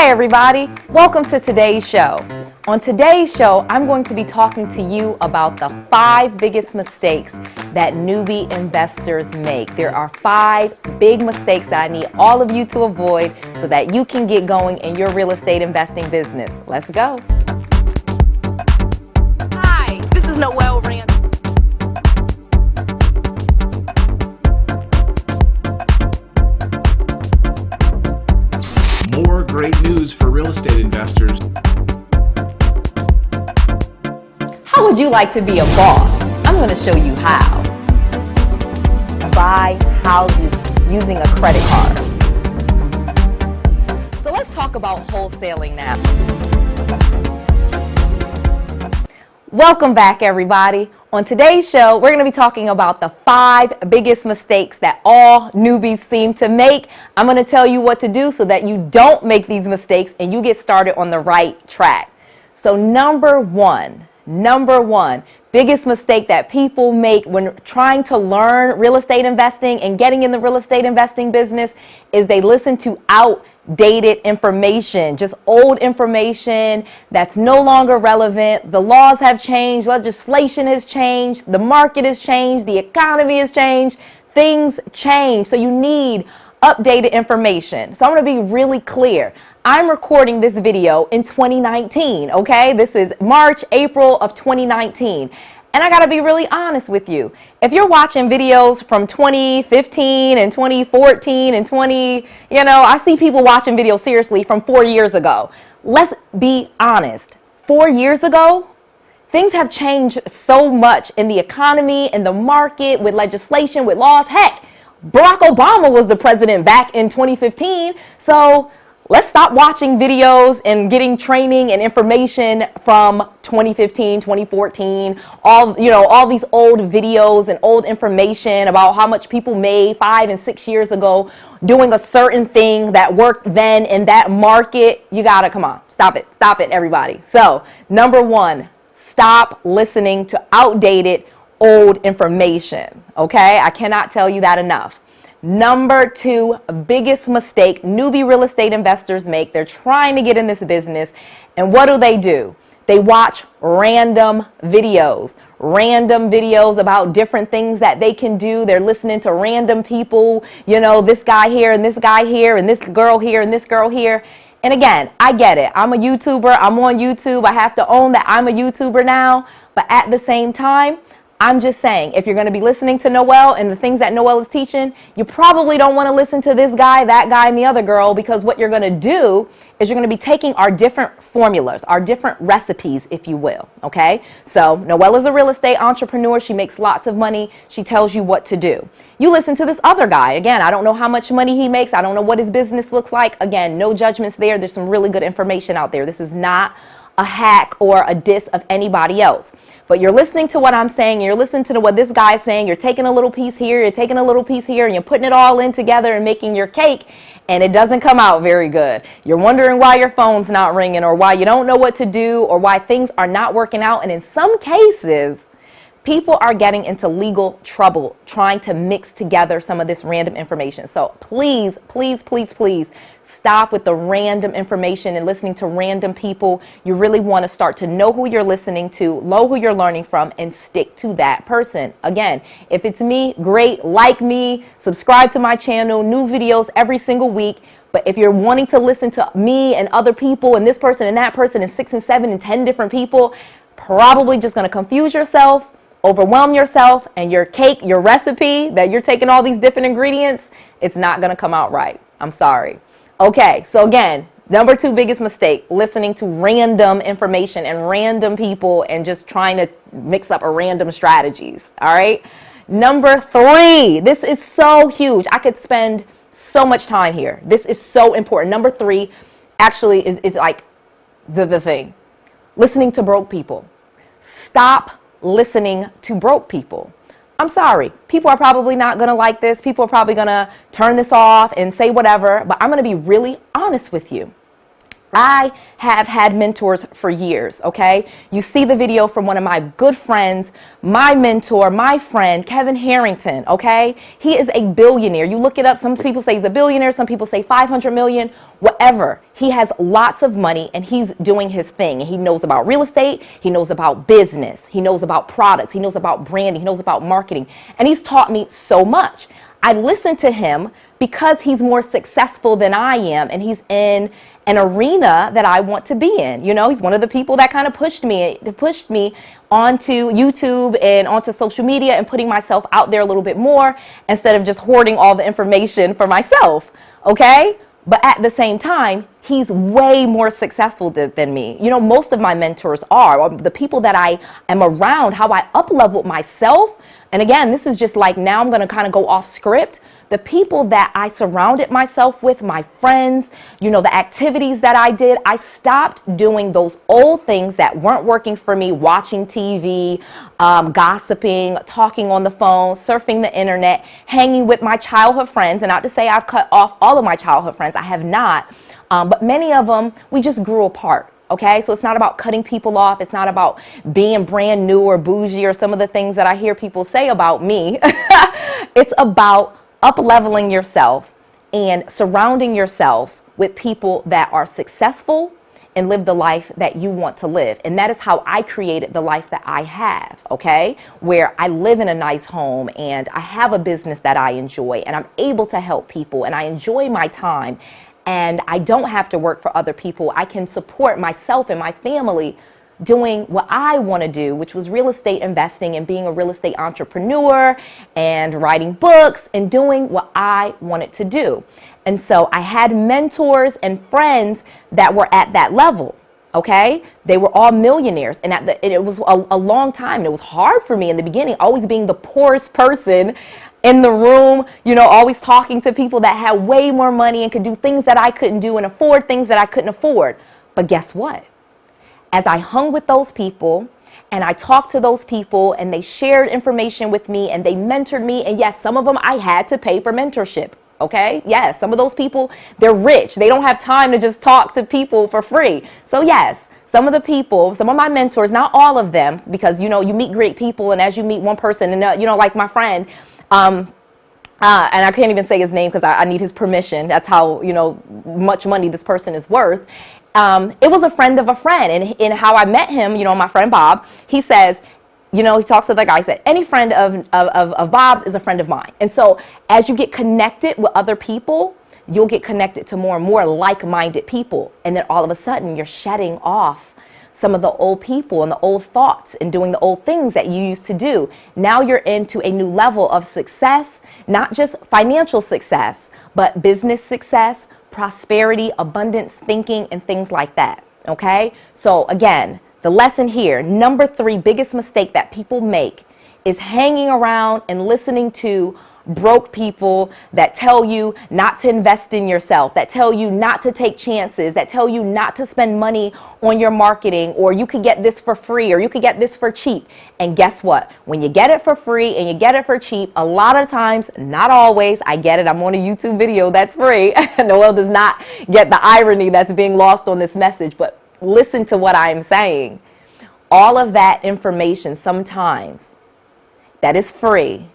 Hi everybody, welcome to today's show. On today's show, I'm going to be talking to you about the 5 biggest mistakes that newbie investors make. There are 5 big mistakes that I need all of you to avoid so that you can get going in your real estate investing business. Let's go. Hi, this is Noelle Rand. More great news for real estate investors. How would you like to be a boss? I'm going to show you how. Buy houses using a credit card. So let's talk about wholesaling now. Welcome back, everybody. On today's show, we're going to be talking about the 5 biggest mistakes that all newbies seem to make. I'm going to tell you what to do so that you don't make these mistakes and you get started on the right track. So number one, biggest mistake that people make when trying to learn real estate investing and getting in the real estate investing business is they listen to outdated information, just old information that's no longer relevant. The laws have changed, legislation has changed, the market has changed, the economy has changed, things change. So you need updated information. So I'm going to be really clear. I'm recording this video in 2019, okay? This is March, April of 2019. And I got to be really honest with you. If you're watching videos from 2015 and 2014 and I see people watching videos seriously from 4 years ago. Let's be honest. 4 years ago, things have changed so much in the economy, in the market, with legislation, with laws. Heck, Barack Obama was the president back in 2015. So let's stop watching videos and getting training and information from 2015, 2014, all these old videos and old information about how much people made 5 and 6 years ago doing a certain thing that worked then in that market. You gotta, come on, stop it, everybody. So number 1, stop listening to outdated old information, okay? I cannot tell you that enough. Number 2, biggest mistake newbie real estate investors make. They're trying to get in this business, and what do? They watch random videos about different things that they can do. They're listening to random people, this guy here and this guy here and this girl here and this girl here. And again, I get it. I'm a YouTuber. I'm on YouTube. I have to own that I'm a YouTuber now. But at the same time, I'm just saying, if you're going to be listening to Noelle and the things that Noelle is teaching, you probably don't want to listen to this guy, that guy, and the other girl, because what you're going to do is you're going to be taking our different formulas, our different recipes, if you will, okay? So Noelle is a real estate entrepreneur. She makes lots of money. She tells you what to do. You listen to this other guy. Again, I don't know how much money he makes. I don't know what his business looks like. Again, no judgments there. There's some really good information out there. This is not a hack or a diss of anybody else. But you're listening to what I'm saying, you're listening to what this guy's saying, you're taking a little piece here, you're taking a little piece here, and you're putting it all in together and making your cake, and it doesn't come out very good. You're wondering why your phone's not ringing, or why you don't know what to do, or why things are not working out. And in some cases, people are getting into legal trouble trying to mix together some of this random information. So please, please, please, please, stop with the random information and listening to random people. You really want to start to know who you're listening to, know who you're learning from, and stick to that person. Again, if it's me, great, like me, subscribe to my channel, new videos every single week. But if you're wanting to listen to me and other people and this person and that person and 6 and 7 and 10 different people, probably just going to confuse yourself, overwhelm yourself, and your cake, your recipe that you're taking all these different ingredients, it's not going to come out right. I'm sorry. Okay, so again, number 2 biggest mistake, listening to random information and random people and just trying to mix up a random strategies, all right? Number 3, this is so huge. I could spend so much time here. This is so important. Number 3 actually is like the thing. Listening to broke people. Stop listening to broke people. I'm sorry, people are probably not going to like this. People are probably going to turn this off and say whatever, but I'm going to be really honest with you. I have had mentors for years, okay? You see the video from one of my good friends, my mentor, my friend, Kevin Harrington, okay? He is a billionaire. You look it up. Some people say he's a billionaire. Some people say 500 million, whatever. He has lots of money and he's doing his thing. He knows about real estate. He knows about business. He knows about products. He knows about branding. He knows about marketing. And he's taught me so much. I listen to him because he's more successful than I am and he's in an arena that I want to be in. You know, he's one of the people that kind of pushed me onto YouTube and onto social media and putting myself out there a little bit more instead of just hoarding all the information for myself. Okay. But at the same time, he's way more successful than me. You know, most of my mentors are the people that I am around, how I up-leveled myself. And again, this is just like, now I'm going to kind of go off script. The people that I surrounded myself with, my friends, you know, the activities that I did, I stopped doing those old things that weren't working for me, watching TV, gossiping, talking on the phone, surfing the internet, hanging with my childhood friends. And not to say I've cut off all of my childhood friends, I have not. But many of them, we just grew apart. Okay, so it's not about cutting people off. It's not about being brand new or bougie or some of the things that I hear people say about me. It's about up-leveling yourself and surrounding yourself with people that are successful and live the life that you want to live. And that is how I created the life that I have, okay? Where I live in a nice home and I have a business that I enjoy and I'm able to help people and I enjoy my time and I don't have to work for other people. I can support myself and my family doing what I want to do, which was real estate investing and being a real estate entrepreneur and writing books and doing what I wanted to do. And so I had mentors and friends that were at that level. Okay, they were all millionaires, and it was a long time. And it was hard for me in the beginning, always being the poorest person in the room, you know, always talking to people that had way more money and could do things that I couldn't do and afford things that I couldn't afford. But guess what? As I hung with those people and I talked to those people and they shared information with me and they mentored me, and yes, some of them I had to pay for mentorship. Okay. Yes. Some of those people, they're rich. They don't have time to just talk to people for free. So yes, some of the people, some of my mentors, not all of them, because, you know, you meet great people and as you meet one person and, you know, like my friend, and I can't even say his name because I need his permission. That's how, you know, much money this person is worth. It was a friend of a friend, and in how I met him, you know, my friend Bob, he says, you know, he talks to the guy, he said, any friend of Bob's is a friend of mine. And so as you get connected with other people, you'll get connected to more and more like-minded people. And then all of a sudden you're shedding off some of the old people and the old thoughts and doing the old things that you used to do. Now you're into a new level of success, not just financial success, but business success, prosperity, abundance thinking, and things like that. Okay. So again, the lesson here, number 3 biggest mistake that people make is hanging around and listening to broke people that tell you not to invest in yourself, that tell you not to take chances, that tell you not to spend money on your marketing, or you could get this for free, or you could get this for cheap. And guess what? When you get it for free and you get it for cheap, a lot of times, not always, I get it, I'm on a YouTube video that's free. Noel does not get the irony that's being lost on this message, but listen to what I'm saying. All of that information sometimes that is free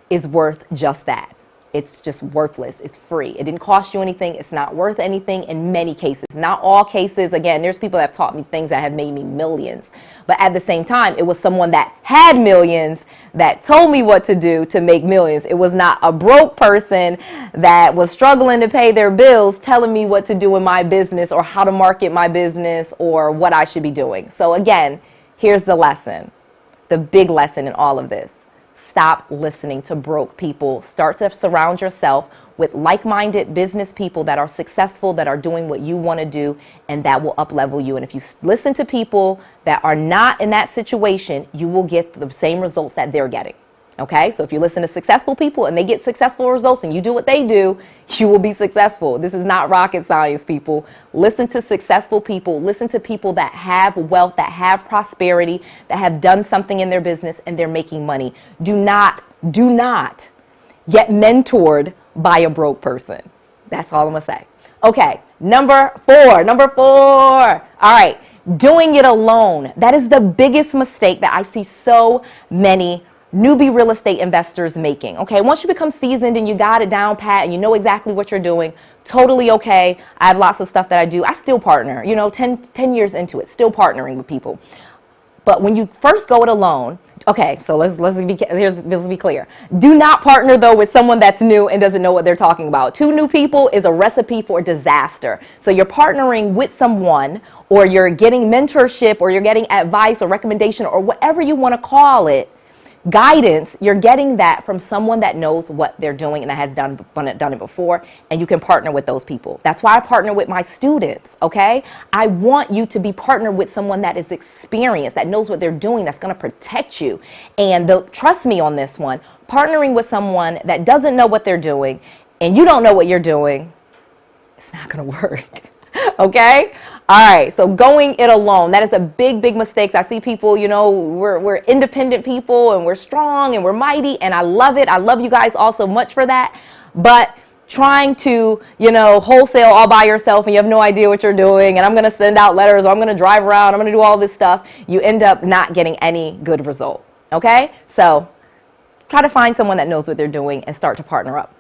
is worth just that. It's just worthless. It's free. It didn't cost you anything. It's not worth anything in many cases. Not all cases. Again, there's people that have taught me things that have made me millions. But at the same time, it was someone that had millions that told me what to do to make millions. It was not a broke person that was struggling to pay their bills telling me what to do in my business or how to market my business or what I should be doing. So again, here's the lesson, the big lesson in all of this. Stop listening to broke people. Start to surround yourself with like-minded business people that are successful, that are doing what you want to do, and that will up-level you. And if you listen to people that are not in that situation, you will get the same results that they're getting. Okay, so if you listen to successful people and they get successful results and you do what they do, you will be successful. This is not rocket science, people. Listen to successful people. Listen to people that have wealth, that have prosperity, that have done something in their business and they're making money. Do not get mentored by a broke person. That's all I'm going to say. Okay, Number four. All right. Doing it alone. That is the biggest mistake that I see so many newbie real estate investors making. Okay. Once you become seasoned and you got it down pat and you know exactly what you're doing, totally okay. I have lots of stuff that I do. I still partner, 10 years into it, still partnering with people. But when you first go it alone, okay, so let's be clear. Do not partner, though, with someone that's new and doesn't know what they're talking about. 2 new people is a recipe for disaster. So you're partnering with someone, or you're getting mentorship, or you're getting advice or recommendation, or whatever you want to call it, guidance. You're getting that from someone that knows what they're doing and that has done it before, and you can partner with those people. That's why I partner with my students, okay? I want you to be partnered with someone that is experienced, that knows what they're doing, that's going to protect you. And trust me on this one, partnering with someone that doesn't know what they're doing and you don't know what you're doing, it's not going to work. Okay? All right. So going it alone, that is a big mistake. I see people, we're independent people and we're strong and we're mighty, and I love it. I love you guys all so much for that. But trying to, wholesale all by yourself and you have no idea what you're doing, and I'm going to send out letters, or I'm going to drive around, I'm going to do all this stuff, you end up not getting any good result. Okay? So try to find someone that knows what they're doing and start to partner up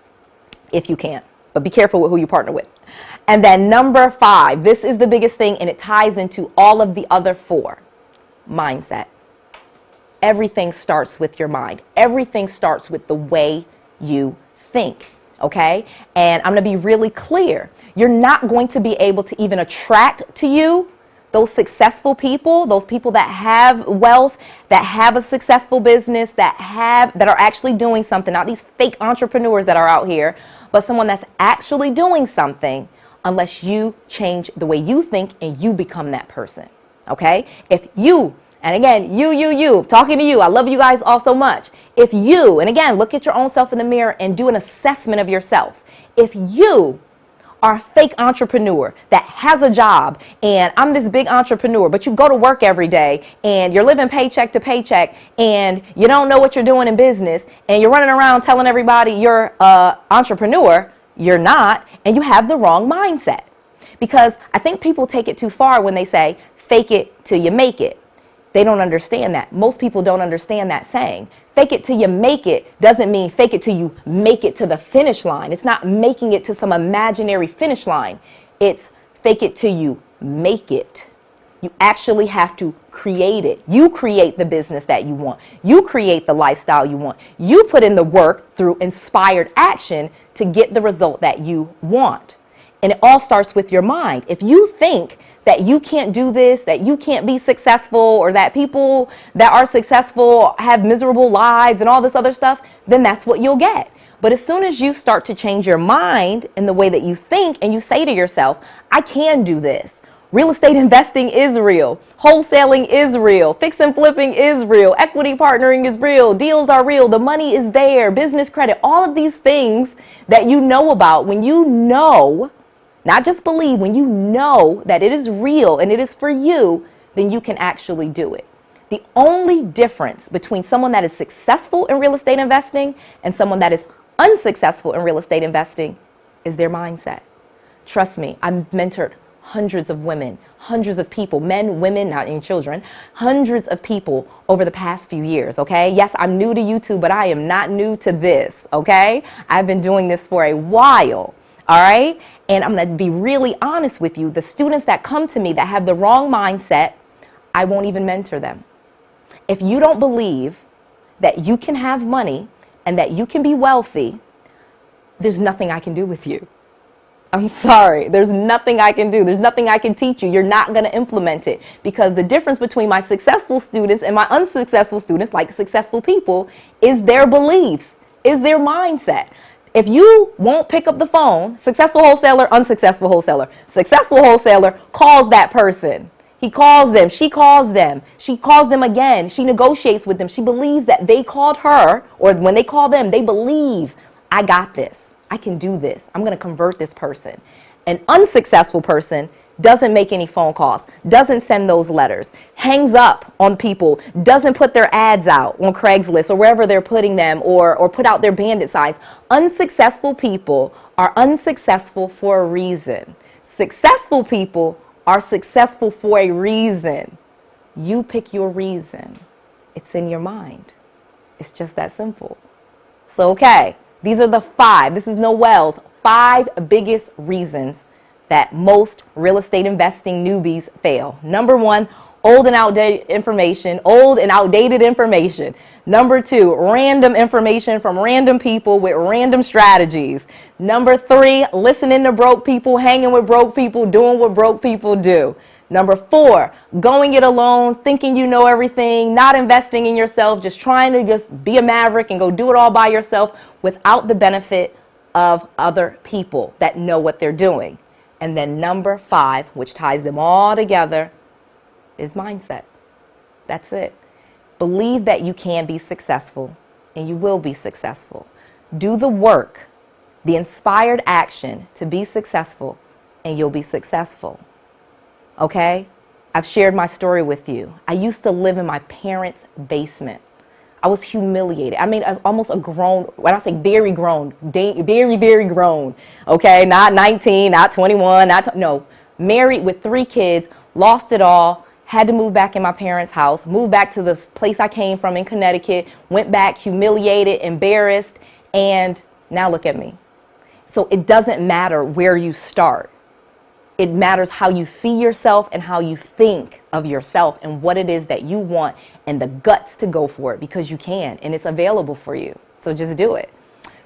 if you can. But be careful with who you partner with. And then number 5, this is the biggest thing, and it ties into all of the other 4. Mindset. Everything starts with your mind. Everything starts with the way you think, okay? And I'm going to be really clear. You're not going to be able to even attract to you those successful people, those people that have wealth, that have a successful business, that are actually doing something, not these fake entrepreneurs that are out here, but someone that's actually doing something, unless you change the way you think and you become that person, okay? If you, and again, you, talking to you, I love you guys all so much. If you, and again, look at your own self in the mirror and do an assessment of yourself. If you are a fake entrepreneur that has a job, and I'm this big entrepreneur, but you go to work every day and you're living paycheck to paycheck and you don't know what you're doing in business and you're running around telling everybody you're an entrepreneur, you're not, and you have the wrong mindset. Because I think people take it too far when they say, fake it till you make it. They don't understand that. Most people don't understand that saying. Fake it till you make it doesn't mean fake it till you make it to the finish line. It's not making it to some imaginary finish line. It's fake it till you make it. You actually have to create it. You create the business that you want. You create the lifestyle you want. You put in the work through inspired action to get the result that you want. And it all starts with your mind. If you think that you can't do this, that you can't be successful, or that people that are successful have miserable lives and all this other stuff, then that's what you'll get. But as soon as you start to change your mind in the way that you think, and you say to yourself, I can do this. Real estate investing is real. Wholesaling is real. Fix and flipping is real. Equity partnering is real. Deals are real. The money is there. Business credit. All of these things that you know about, when you know, not just believe, when you know that it is real and it is for you, then you can actually do it. The only difference between someone that is successful in real estate investing and someone that is unsuccessful in real estate investing is their mindset. Trust me, I've mentored hundreds of women, hundreds of people, men, women, not even children, hundreds of people over the past few years, okay? Yes, I'm new to YouTube, but I am not new to this, okay? I've been doing this for a while, all right? And I'm going to be really honest with you. The students that come to me that have the wrong mindset, I won't even mentor them. If you don't believe that you can have money and that you can be wealthy, there's nothing I can do with you. I'm sorry. There's nothing I can do. There's nothing I can teach you. You're not going to implement it, because the difference between my successful students and my unsuccessful students, like successful people, is their beliefs, is their mindset. If you won't pick up the phone, successful wholesaler, unsuccessful wholesaler. Successful wholesaler calls that person. He calls them. She calls them. She calls them again. She negotiates with them. She believes that they called her, or when they call them, they believe, I got this. I can do this. I'm going to convert this person. An unsuccessful person doesn't make any phone calls, doesn't send those letters, hangs up on people, doesn't put their ads out on Craigslist or wherever they're putting them, or put out their bandit signs. Unsuccessful people are unsuccessful for a reason. Successful people are successful for a reason. You pick your reason. It's in your mind. It's just that simple. So, okay, these are the 5. This is Noel's 5 biggest reasons that most real estate investing newbies fail. Number 1, old and outdated information. Number 2, random information from random people with random strategies. Number 3, listening to broke people, hanging with broke people, doing what broke people do. Number 4, going it alone, thinking you know everything, not investing in yourself, just trying to just be a maverick and go do it all by yourself without the benefit of other people that know what they're doing. And then number 5, which ties them all together, is mindset. That's it. Believe that you can be successful and you will be successful. Do the work, the inspired action to be successful, and you'll be successful. Okay? I've shared my story with you. I used to live in my parents' basement. I was humiliated. I mean, as almost a grown, when I say very grown, very, very grown, okay? Not 19, not 21, no. Married with 3 kids, lost it all, had to move back in my parents' house, moved back to the place I came from in Connecticut, went back humiliated, embarrassed, and now look at me. So it doesn't matter where you start. It matters how you see yourself and how you think of yourself and what it is that you want and the guts to go for it, because you can and it's available for you. So just do it.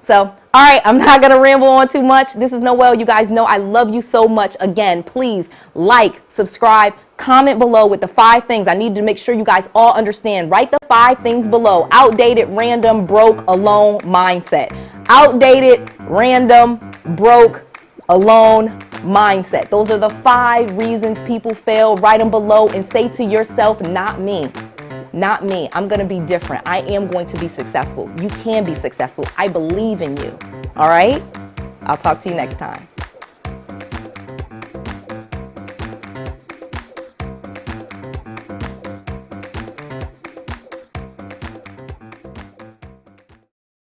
So, all right, I'm not going to ramble on too much. This is Noel. You guys know I love you so much. Again, please like, subscribe, comment below with the 5 things. I need to make sure you guys all understand. Write the 5 things below. Outdated, random, broke, alone mindset. Outdated, random, broke, alone mindset. Those are the 5 reasons people fail. Write them below and say to yourself, not me. Not me. I'm going to be different. I am going to be successful. You can be successful. I believe in you. All right? I'll talk to you next time.